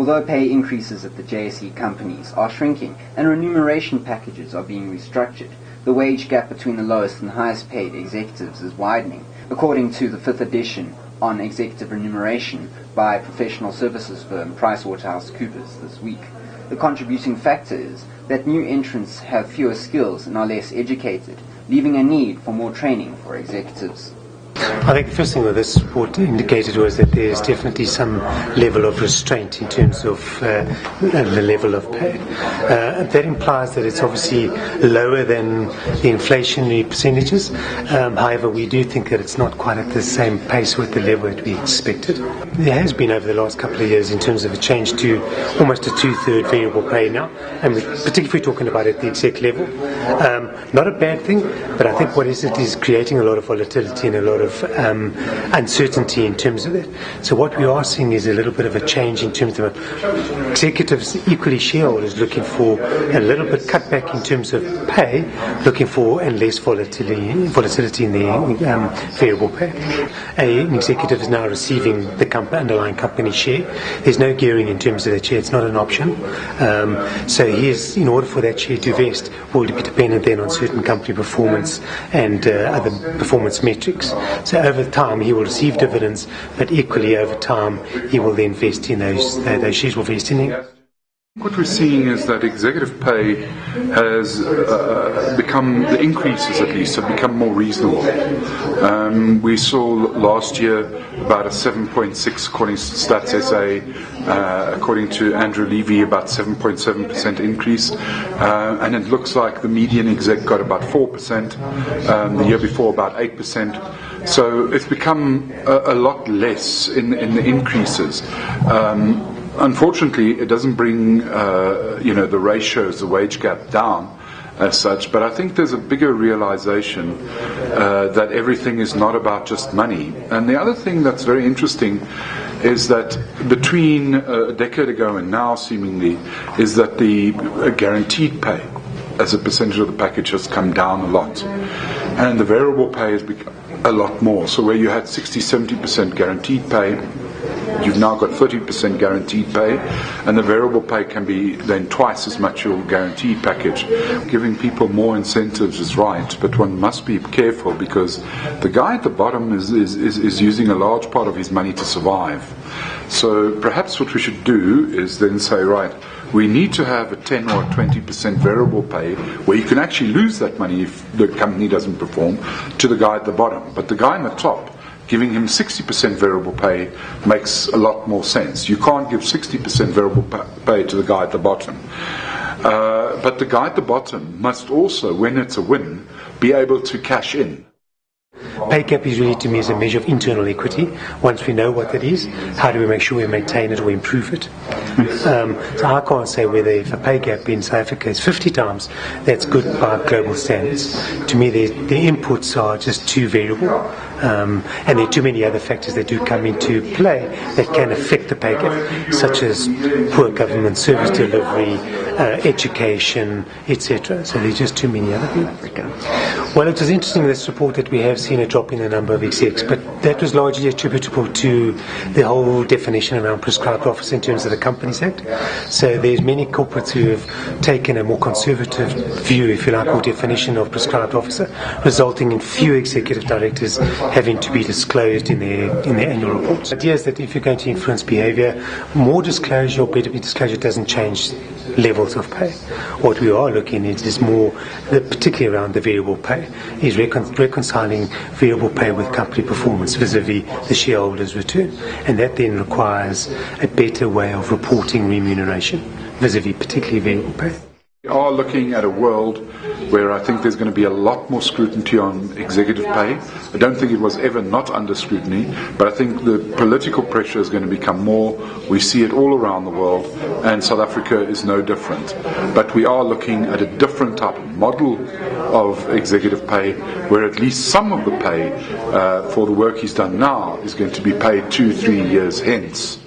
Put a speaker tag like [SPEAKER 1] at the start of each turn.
[SPEAKER 1] Although pay increases at the JSE companies are shrinking and remuneration packages are being restructured, the wage gap between the lowest and highest paid executives is widening, according to the 5th edition on executive remuneration by professional services firm PricewaterhouseCoopers this week. The contributing factor is that new entrants have fewer skills and are less educated, leaving a need for more training for executives.
[SPEAKER 2] I think the first thing that this report indicated was that there's definitely some level of restraint in terms of the level of pay. That implies that it's obviously lower than the inflationary percentages. However, we do think that it's not quite at the same pace with the level that we expected. There has been over the last couple of years in terms of a change to almost a 2/3 variable pay now, and particularly if we're talking about at the exec level. Not a bad thing, but I think what it is creating a lot of volatility and a lot of uncertainty in terms of that. So what we are seeing is a little bit of a change in terms of executives, equally shareholders, looking for a little bit cutback in terms of pay, looking for and less volatility in the variable pay. An executive is now receiving the underlying company share. There's no gearing in terms of that share. It's not an option. So in order for that share to vest, will be dependent then on certain company performance and other performance metrics. So over time he will receive dividends, but equally over time he will then vest in those shares will vest in him.
[SPEAKER 3] What we're seeing is that executive pay has become, the increases at least, have become more reasonable. We saw last year about a 7.6, according to Stats SA, according to Andrew Levy, about 7.7% increase, and it looks like the median exec got about 4%, the year before about 8%. So it's become a lot less in the increases. Unfortunately, it doesn't bring the ratios, the wage gap down as such, but I think there's a bigger realization that everything is not about just money. And the other thing that's very interesting is that between a decade ago and now, seemingly, is that the guaranteed pay as a percentage of the package has come down a lot, and the variable pay has become a lot more. So where you had 60-70% guaranteed pay, you've now got 30% guaranteed pay, and the variable pay can be then twice as much your guaranteed package. Giving people more incentives is right, but one must be careful because the guy at the bottom is using a large part of his money to survive. So perhaps what we should do is then say, right, we need to have a 10 or 20% variable pay where you can actually lose that money if the company doesn't perform to the guy at the bottom. But the guy on the top, giving him 60% variable pay makes a lot more sense. You can't give 60% variable pay to the guy at the bottom. But the guy at the bottom must also, when it's a win, be able to cash in.
[SPEAKER 2] Pay gap is really, to me, is a measure of internal equity. Once we know what that is, how do we make sure we maintain it or improve it? So I can't say whether if a pay gap in South Africa is 50 times, that's good by global standards. To me, the inputs are just too variable, and there are too many other factors that do come into play that can affect the pay gap, such as poor government service delivery, education, etc. So there's just too many other things. Well, it was interesting in this report that we have seen a drop in the number of execs, but that was largely attributable to the whole definition around prescribed office in terms of the Companies Act. So there's many corporates who have taken a more conservative view, if you like, or definition of prescribed officer, resulting in few executive directors having to be disclosed in their annual reports. The idea is that if you're going to influence behaviour, more disclosure or better disclosure doesn't change levels of pay. What we are looking at is more, particularly around the variable pay, is reconciling variable pay with company performance vis-a-vis the shareholders' return, and that then requires a better way of reporting remuneration vis-a-vis particularly variable pay.
[SPEAKER 3] We are looking at a world where I think there's going to be a lot more scrutiny on executive pay. I don't think it was ever not under scrutiny, but I think the political pressure is going to become more. We see it all around the world, and South Africa is no different. But we are looking at a different type of model of executive pay, where at least some of the pay for the work he's done now is going to be paid 2-3 years hence.